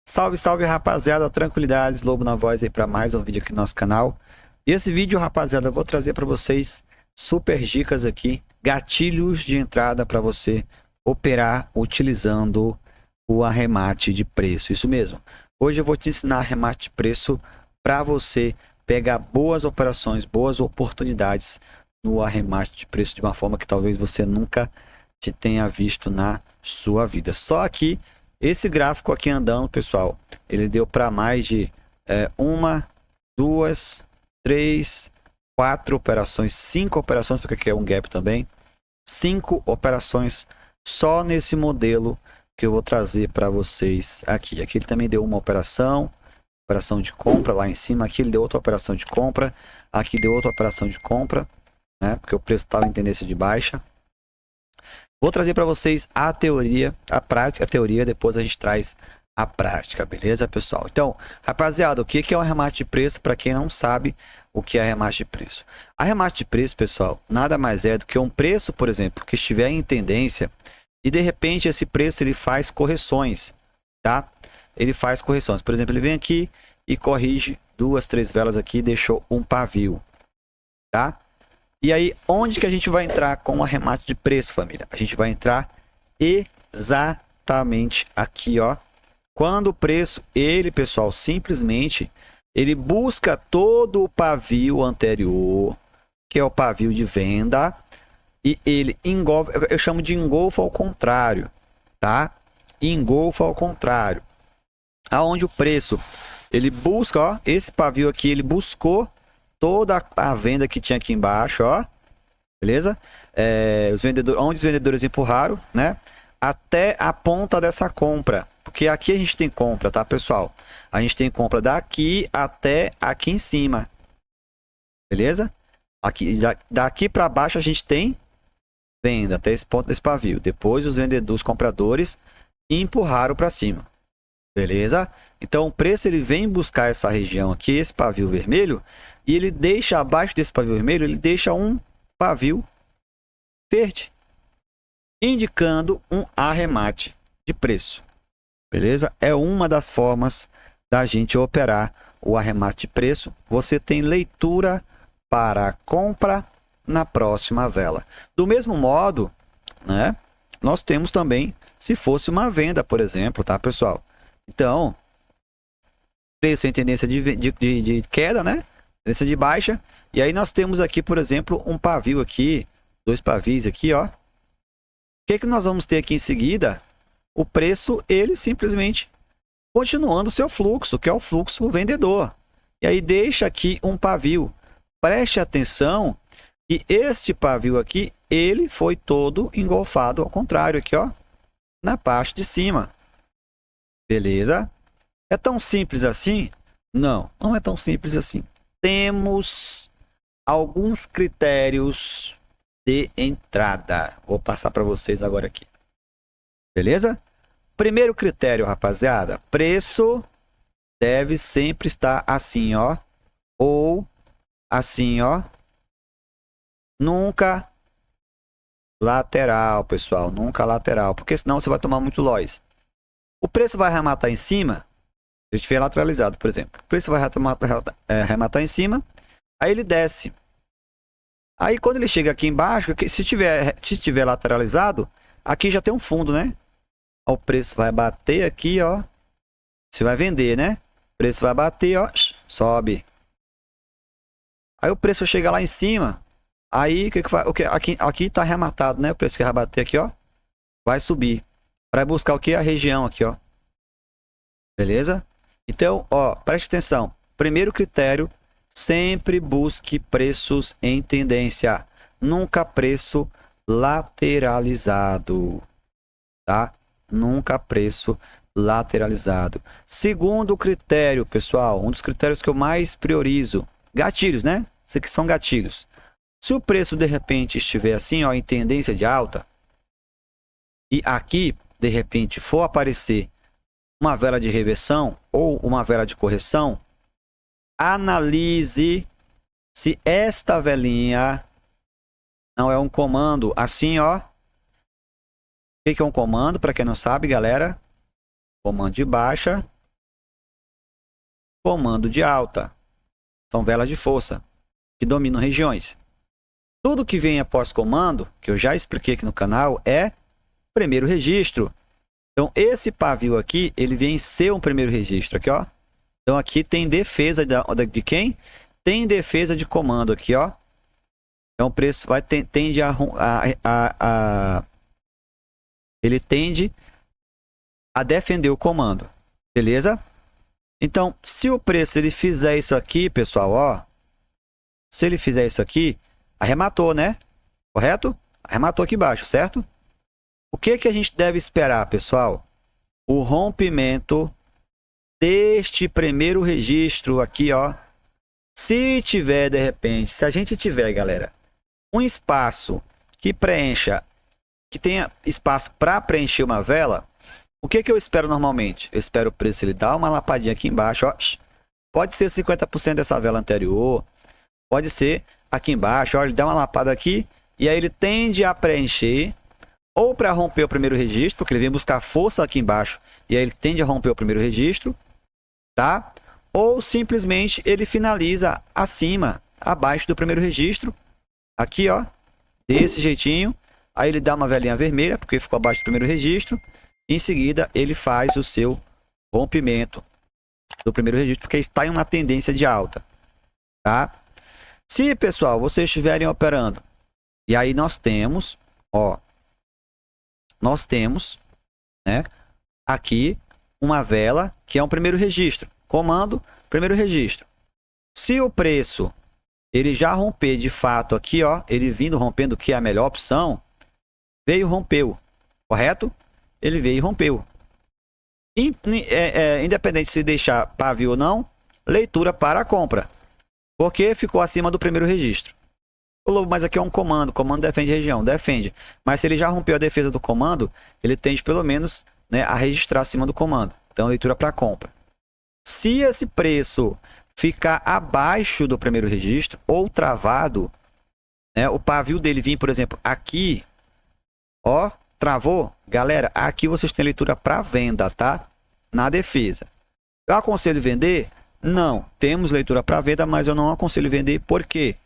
Salve, salve, rapaziada, tranquilidades, Lobo na voz aí para mais um vídeo aqui no nosso canal. E esse vídeo, rapaziada, eu vou trazer para vocês super dicas aqui, gatilhos de entrada para você operar utilizando o arremate de preço. Isso mesmo. Hoje eu vou te ensinar arremate de preço para você pegar boas operações, boas oportunidades no arremate de preço de uma forma que talvez você nunca te tenha visto na sua vida. Só que esse gráfico aqui andando, pessoal, ele deu para mais de uma, duas, três, quatro operações, cinco operações, porque aqui é um gap também. Cinco operações só nesse modelo que eu vou trazer para vocês aqui. Aqui ele também deu uma operação de compra lá em cima. Aqui ele deu outra operação de compra. Aqui deu outra operação de compra, né? Porque o preço estava em tendência de baixa. Vou trazer para vocês a teoria, a prática, a teoria, depois a gente traz a prática, beleza, pessoal? Então, rapaziada, o que é um arremate de preço? Para quem não sabe o que é arremate de preço. Arremate de preço, pessoal, nada mais é do que um preço, por exemplo, que estiver em tendência e de repente esse preço ele faz correções, tá? Ele faz correções. Por exemplo, ele vem aqui e corrige duas, três velas aqui e deixou um pavio, tá? E aí, onde que a gente vai entrar com o arremate de preço, família? A gente vai entrar exatamente aqui, ó. Quando o preço, ele, pessoal, simplesmente, ele busca todo o pavio anterior, que é o pavio de venda, e ele engolfa, eu chamo de engolfo ao contrário, tá? Engolfo ao contrário. Aonde o preço, ele busca, ó, esse pavio aqui, ele buscou toda a venda que tinha aqui embaixo, ó, beleza? Os vendedores, onde os vendedores empurraram, né? Até a ponta dessa compra, porque aqui a gente tem compra, tá, pessoal? A gente tem compra daqui até aqui em cima, beleza? Aqui, daqui para baixo a gente tem venda até esse ponto desse pavio. Depois os vendedores, os compradores empurraram para cima, beleza? Então o preço ele vem buscar essa região aqui, esse pavio vermelho, e ele deixa abaixo desse pavio vermelho, ele deixa um pavio verde, indicando um arremate de preço, beleza? É uma das formas da gente operar o arremate de preço. Você tem leitura para a compra na próxima vela. Do mesmo modo, né? Nós temos também, se fosse uma venda, por exemplo, tá, pessoal? Então, preço em tendência de queda, né? Tendência de baixa. E aí nós temos aqui, por exemplo, um pavio aqui, dois pavios aqui, ó. O que nós vamos ter aqui em seguida? O preço, ele simplesmente continuando o seu fluxo, que é o fluxo vendedor. E aí deixa aqui um pavio. Preste atenção que este pavio aqui, ele foi todo engolfado ao contrário aqui, ó, na parte de cima. Beleza? É tão simples assim? Não, não é tão simples assim. Temos alguns critérios de entrada. Vou passar para vocês agora aqui. Beleza? Primeiro critério, rapaziada. Preço deve sempre estar assim, ó. Ou assim, ó. Nunca lateral, pessoal. Nunca lateral. Porque senão você vai tomar muito loss. O preço vai arrematar em cima. Se estiver lateralizado, por exemplo. O preço vai arrematar em cima. Aí ele desce. Aí quando ele chega aqui embaixo, se tiver lateralizado, aqui já tem um fundo, né? O preço vai bater aqui, ó. Você vai vender, né? O preço vai bater, ó. Sobe. Aí o preço chega lá em cima. Aí o que faz? Aqui tá arrematado, né? O preço que vai bater aqui, ó. Vai subir. Para buscar o que? A região aqui, ó. Beleza? Então, ó, preste atenção. Primeiro critério, sempre busque preços em tendência. Nunca preço lateralizado, tá? Nunca preço lateralizado. Segundo critério, pessoal, um dos critérios que eu mais priorizo, gatilhos, né? Isso aqui são gatilhos. Se o preço de repente estiver assim, ó, em tendência de alta, e aqui de repente for aparecer uma vela de reversão ou uma vela de correção, analise se esta velinha não é um comando assim, ó. O que é um comando? Para quem não sabe, galera, comando de baixa comando de alta. São velas de força que dominam regiões. Tudo que vem após comando, que eu já expliquei aqui no canal, é primeiro registro. Então, esse pavio aqui, ele vem ser um primeiro registro aqui, ó. Então, aqui tem defesa de quem? Tem defesa de comando aqui, ó. Então, o preço tende ele tende a defender o comando, beleza? Então, se o preço ele fizer isso aqui, pessoal, ó, se ele fizer isso aqui, arrematou, né? Correto? Arrematou aqui embaixo, certo? O que que a gente deve esperar, pessoal? O rompimento deste primeiro registro aqui, ó. Se tiver, de repente, se a gente tiver, galera, um espaço que preencha, que tenha espaço para preencher uma vela, o que que eu espero normalmente? Eu espero o preço ele dar uma lapadinha aqui embaixo, ó. Pode ser 50% dessa vela anterior, pode ser aqui embaixo, ó, ele dá uma lapada aqui e aí ele tende a preencher ou para romper o primeiro registro, porque ele vem buscar força aqui embaixo e aí ele tende a romper o primeiro registro, tá? Ou simplesmente ele finaliza acima, abaixo do primeiro registro, aqui, ó, desse jeitinho. Aí ele dá uma velinha vermelha, porque ficou abaixo do primeiro registro. Em seguida, ele faz o seu rompimento do primeiro registro, porque está em uma tendência de alta, tá? Se, pessoal, vocês estiverem operando, e aí nós temos, ó, nós temos, né, aqui uma vela que é um primeiro registro. Comando, primeiro registro. Se o preço ele já romper de fato aqui, ó, ele vindo rompendo, que é a melhor opção, veio, rompeu, correto? Ele veio e rompeu. Independente se deixar pavio ou não, leitura para a compra, porque ficou acima do primeiro registro. Mas aqui é um comando, comando defende região, defende. Mas se ele já rompeu a defesa do comando, ele tende pelo menos, né, a registrar acima do comando. Então, leitura para compra. Se esse preço ficar abaixo do primeiro registro ou travado, né, o pavio dele vir, por exemplo, aqui, ó, travou, galera, aqui vocês têm leitura para venda, tá? Na defesa. Eu aconselho vender? Não, temos leitura para venda, mas eu não aconselho vender. Por quê?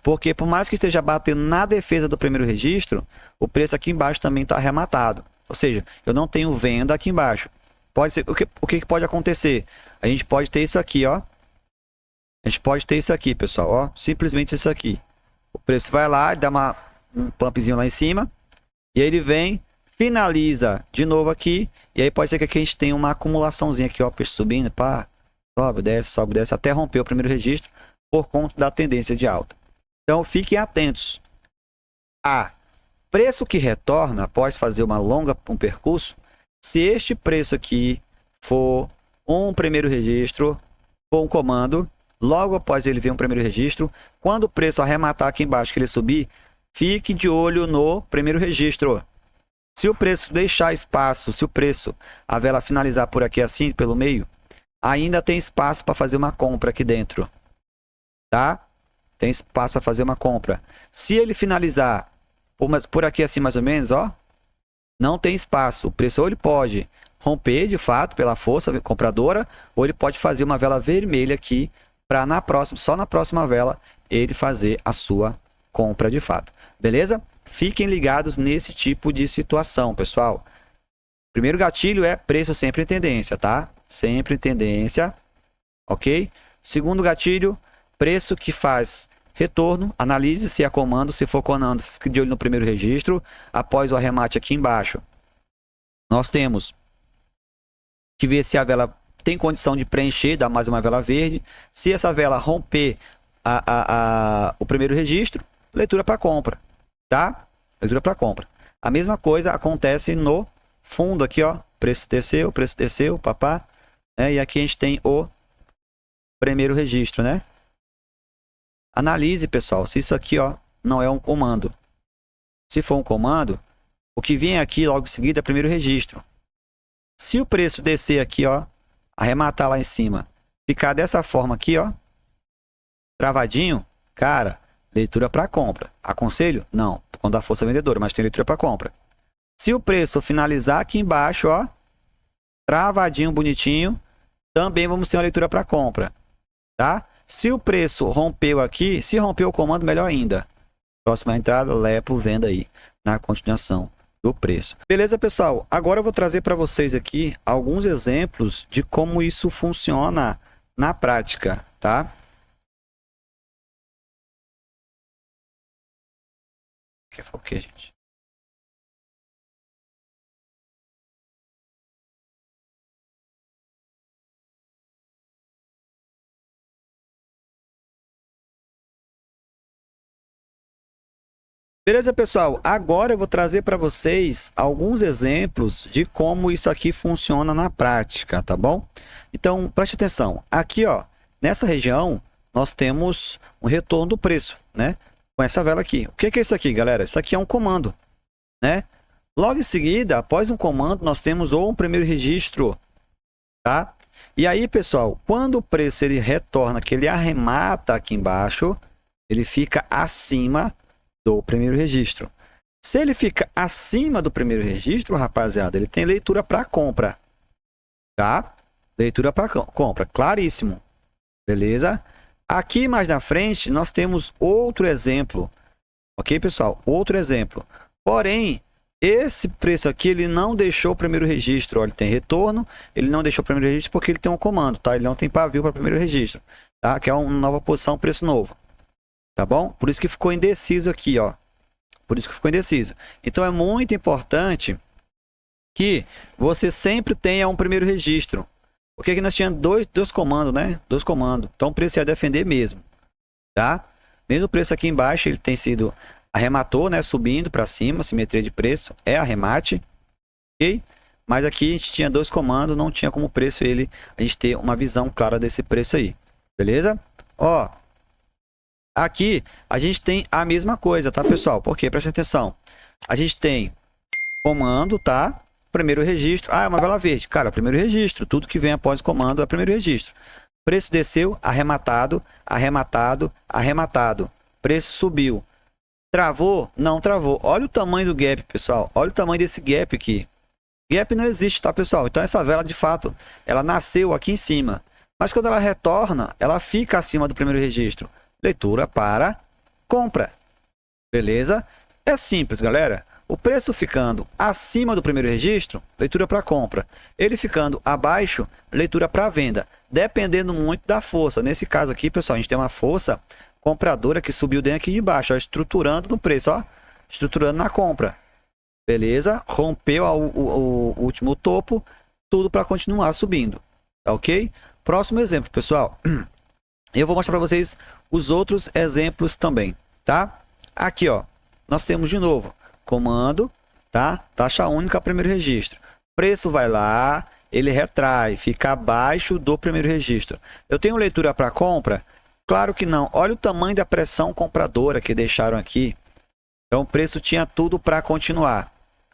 Porque por mais que esteja batendo na defesa do primeiro registro, o preço aqui embaixo também está arrematado. Ou seja, eu não tenho venda aqui embaixo. Pode ser, o que pode acontecer? A gente pode ter isso aqui, ó. A gente pode ter isso aqui, pessoal, ó. Simplesmente isso aqui. O preço vai lá, dá um pumpzinho lá em cima. E aí ele vem, finaliza de novo aqui. E aí pode ser que aqui a gente tenha uma acumulaçãozinha aqui, ó. Preço subindo, pá. Sobe, desce, até romper o primeiro registro por conta da tendência de alta. Então, fiquem atentos a preço que retorna após fazer um percurso. Se este preço aqui for um primeiro registro, for um comando, logo após ele vir um primeiro registro, quando o preço arrematar aqui embaixo, que ele subir, fique de olho no primeiro registro. Se o preço deixar espaço, se o preço, a vela finalizar por aqui assim, pelo meio, ainda tem espaço para fazer uma compra aqui dentro, tá? Tem espaço para fazer uma compra. Se ele finalizar por aqui assim mais ou menos, ó, não tem espaço. O preço ou ele pode romper de fato pela força compradora, ou ele pode fazer uma vela vermelha aqui para só na próxima vela ele fazer a sua compra de fato. Beleza? Fiquem ligados nesse tipo de situação, pessoal. Primeiro gatilho é preço sempre em tendência, tá? Sempre em tendência, ok? Segundo gatilho, preço que faz retorno, analise se é comando, se for comando, fique de olho no primeiro registro. Após o arremate aqui embaixo, nós temos que ver se a vela tem condição de preencher, dar mais uma vela verde. Se essa vela romper o primeiro registro, leitura para compra, tá? Leitura para compra. A mesma coisa acontece no fundo aqui, ó. Preço desceu, papá. Né? E aqui a gente tem o primeiro registro, né? Analise, pessoal, se isso aqui, ó, não é um comando. Se for um comando, o que vem aqui logo em seguida é o primeiro registro. Se o preço descer aqui, ó, arrematar lá em cima, ficar dessa forma aqui, ó, travadinho, cara, leitura para compra. Aconselho? Não, por conta da força vendedora, mas tem leitura para compra. Se o preço finalizar aqui embaixo, ó, travadinho, bonitinho, também vamos ter uma leitura para compra, tá? Se o preço rompeu aqui, se rompeu o comando, melhor ainda. Próxima entrada, LEPO, venda aí, na continuação do preço. Beleza, pessoal? Agora eu vou trazer para vocês aqui alguns exemplos de como isso funciona na prática, tá? Que foi o que, gente? Beleza, pessoal? Agora eu vou trazer para vocês alguns exemplos de como isso aqui funciona na prática, tá bom? Então, preste atenção. Aqui, ó, nessa região, nós temos um retorno do preço, né? Com essa vela aqui. O que é isso aqui, galera? Isso aqui é um comando, né? Logo em seguida, após um comando, nós temos ou um primeiro registro, tá? E aí, pessoal, quando o preço ele retorna, que ele arremata aqui embaixo, ele fica acima do primeiro registro. Se ele fica acima do primeiro registro, rapaziada, ele tem leitura para compra, tá? Leitura para compra, claríssimo. Beleza? Aqui mais na frente, nós temos outro exemplo. Ok, pessoal? Outro exemplo. Porém, esse preço aqui, ele não deixou o primeiro registro. Ó, ele tem retorno, ele não deixou o primeiro registro porque ele tem um comando, tá? Ele não tem pavio para o primeiro registro, tá? Que é uma nova posição, preço novo. Tá bom? Por isso que ficou indeciso aqui, ó. Por isso que ficou indeciso. Então, é muito importante que você sempre tenha um primeiro registro. Porque aqui nós tínhamos dois comandos, né? Dois comandos. Então, o preço ia defender mesmo, tá? Mesmo o preço aqui embaixo, ele tem sido arrematou, né? Subindo para cima, simetria de preço é arremate, ok? Mas aqui a gente tinha dois comandos, não tinha como preço a gente ter uma visão clara desse preço aí, beleza? Ó, aqui a gente tem a mesma coisa, tá, pessoal? Porque presta atenção, a gente tem comando, tá? Primeiro registro, é uma vela verde, cara, primeiro registro, tudo que vem após o comando é primeiro registro. Preço desceu, arrematado, arrematado, arrematado. Preço subiu. Travou? Não travou. Olha o tamanho do gap, pessoal. Olha o tamanho desse gap aqui. Gap não existe, tá, pessoal? Então, essa vela, de fato, ela nasceu aqui em cima. Mas quando ela retorna, ela fica acima do primeiro registro. Leitura para compra. Beleza? É simples, galera. O preço ficando acima do primeiro registro, leitura para compra. Ele ficando abaixo, leitura para venda. Dependendo muito da força. Nesse caso aqui, pessoal, a gente tem uma força compradora que subiu dentro aqui de baixo, ó, estruturando no preço, ó, estruturando na compra. Beleza? Rompeu o último topo, tudo para continuar subindo. Tá ok? Próximo exemplo, pessoal. Eu vou mostrar para vocês os outros exemplos também, tá? Aqui, ó, nós temos de novo comando, tá? Taxa única, primeiro registro. Preço vai lá, ele retrai, fica abaixo do primeiro registro. Eu tenho leitura para compra? Claro que não. Olha o tamanho da pressão compradora que deixaram aqui. Então, o preço tinha tudo para continuar,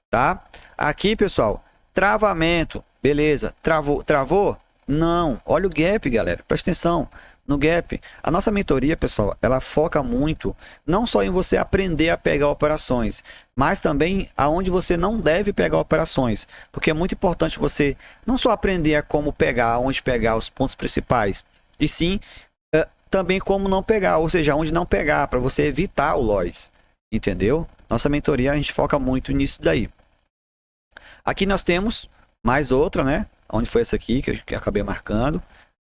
tá? Aqui, pessoal, travamento. Beleza. Travou? Travou? Não. Olha o gap, galera. Presta atenção no gap. A nossa mentoria, pessoal, ela foca muito, não só em você aprender a pegar operações, mas também aonde você não deve pegar operações. Porque é muito importante você não só aprender a como pegar, onde pegar os pontos principais, e sim também como não pegar, ou seja, onde não pegar, para você evitar o loss, entendeu? Nossa mentoria, a gente foca muito nisso daí. Aqui nós temos mais outra, né? Onde foi essa aqui, que eu acabei marcando.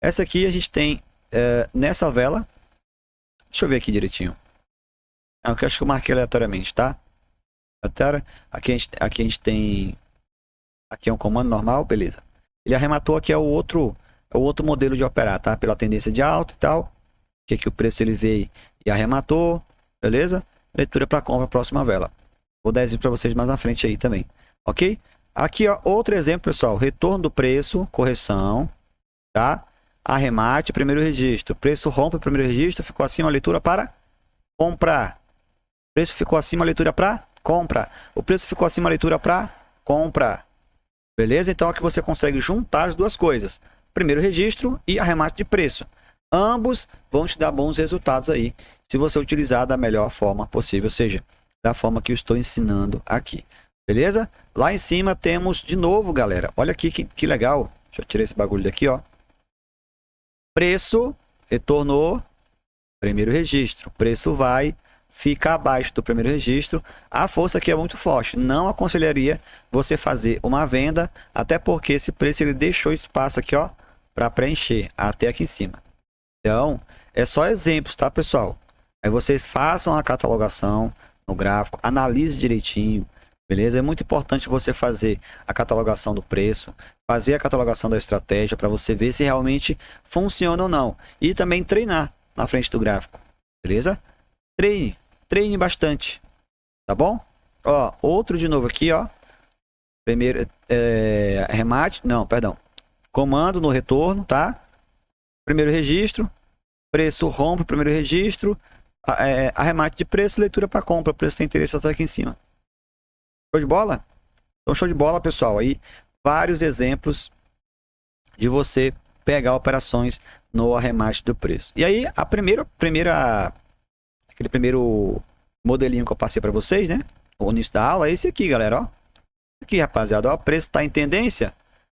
Essa aqui a gente tem nessa vela. Deixa eu ver aqui direitinho. Eu acho que eu marquei aleatoriamente, tá? Aqui a gente tem... Aqui é um comando normal, beleza. Ele arrematou, aqui é o outro modelo de operar, tá? Pela tendência de alta e tal. Que aqui o preço ele veio e arrematou, beleza? Leitura para compra, próxima vela. Vou dar exemplo para vocês mais na frente aí também, ok? Aqui, ó, outro exemplo, pessoal. Retorno do preço, correção, tá? Arremate, primeiro registro. Preço rompe o primeiro registro, ficou acima, leitura para comprar. Preço ficou acima, leitura para compra. O preço ficou acima, leitura para compra. Beleza? Então, aqui você consegue juntar as duas coisas. Primeiro registro e arremate de preço. Ambos vão te dar bons resultados aí, se você utilizar da melhor forma possível, ou seja, da forma que eu estou ensinando aqui. Beleza? Lá em cima temos de novo, galera. Olha aqui que legal. Deixa eu tirar esse bagulho daqui, ó. Preço retornou primeiro registro. Preço vai ficar abaixo do primeiro registro. A força aqui é muito forte. Não aconselharia você fazer uma venda, até porque esse preço ele deixou espaço aqui, ó, para preencher até aqui em cima. Então, é só exemplos, tá, pessoal? Aí vocês façam a catalogação no gráfico, analise direitinho, beleza? É muito importante você fazer a catalogação do preço, fazer a catalogação da estratégia para você ver se realmente funciona ou não. E também treinar na frente do gráfico, beleza? Treine bastante, tá bom? Ó, outro de novo aqui, ó. Primeiro, remate, não, perdão. Comando no retorno, tá? Primeiro registro, preço rompe o primeiro registro, arremate de preço, leitura para compra, preço tem interesse até aqui em cima. Show de bola? Então, show de bola, pessoal. Aí, vários exemplos de você pegar operações no arremate do preço. E aí, aquele primeiro modelinho que eu passei para vocês, né? O início da aula é esse aqui, galera, ó. Aqui, rapaziada, ó, o preço está em tendência,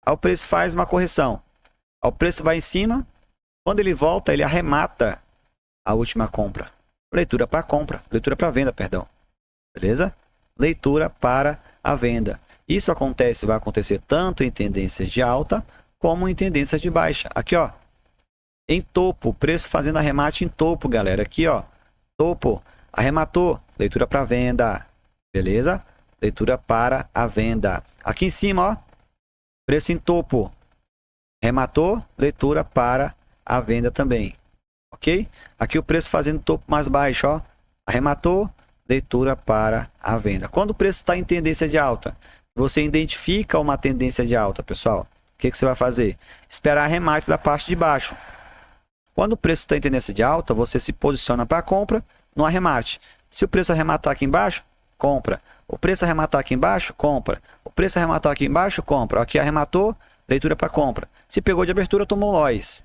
aí o preço faz uma correção. Aí o preço vai em cima, quando ele volta, ele arremata a última compra. Leitura para compra, leitura para venda, perdão. Beleza? Leitura para a venda. Isso vai acontecer tanto em tendências de alta como em tendências de baixa. Aqui, ó, em topo, preço fazendo arremate em topo, galera. Aqui, ó, topo, arrematou, leitura para venda, beleza? Leitura para a venda. Aqui em cima, ó, preço em topo, arrematou, leitura para a venda também, ok? Aqui o preço fazendo topo mais baixo, ó, arrematou, leitura para a venda. Quando o preço está em tendência de alta, você identifica uma tendência de alta, pessoal. O que você vai fazer? Esperar arremate da parte de baixo. Quando o preço está em tendência de alta, você se posiciona para compra no arremate. Se o preço arrematar aqui embaixo, compra. O preço arrematar aqui embaixo, compra. O preço arrematar aqui embaixo, compra. Aqui arrematou, leitura para compra. Se pegou de abertura, tomou loss,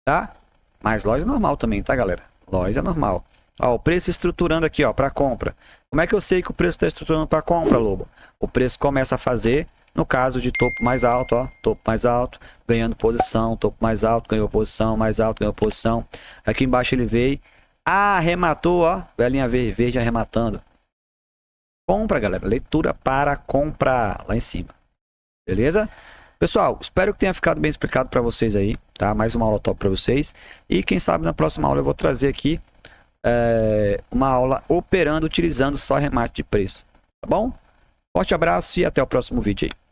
tá? Mas loss é normal também, tá, galera? Loss é normal. Ó, o preço estruturando aqui, ó, para compra. Como é que eu sei que o preço está estruturando para compra, Lobo? O preço começa a fazer, no caso de topo mais alto, ó, topo mais alto, ganhando posição, topo mais alto, ganhou posição, mais alto, ganhou posição. Aqui embaixo ele veio, arrematou, ó, velhinha verde arrematando. Compra, galera, leitura para comprar lá em cima. Beleza? Pessoal, espero que tenha ficado bem explicado para vocês aí, tá? Mais uma aula top para vocês. E quem sabe na próxima aula eu vou trazer aqui uma aula operando, utilizando só arremate de preço. Tá bom? Forte abraço e até o próximo vídeo aí.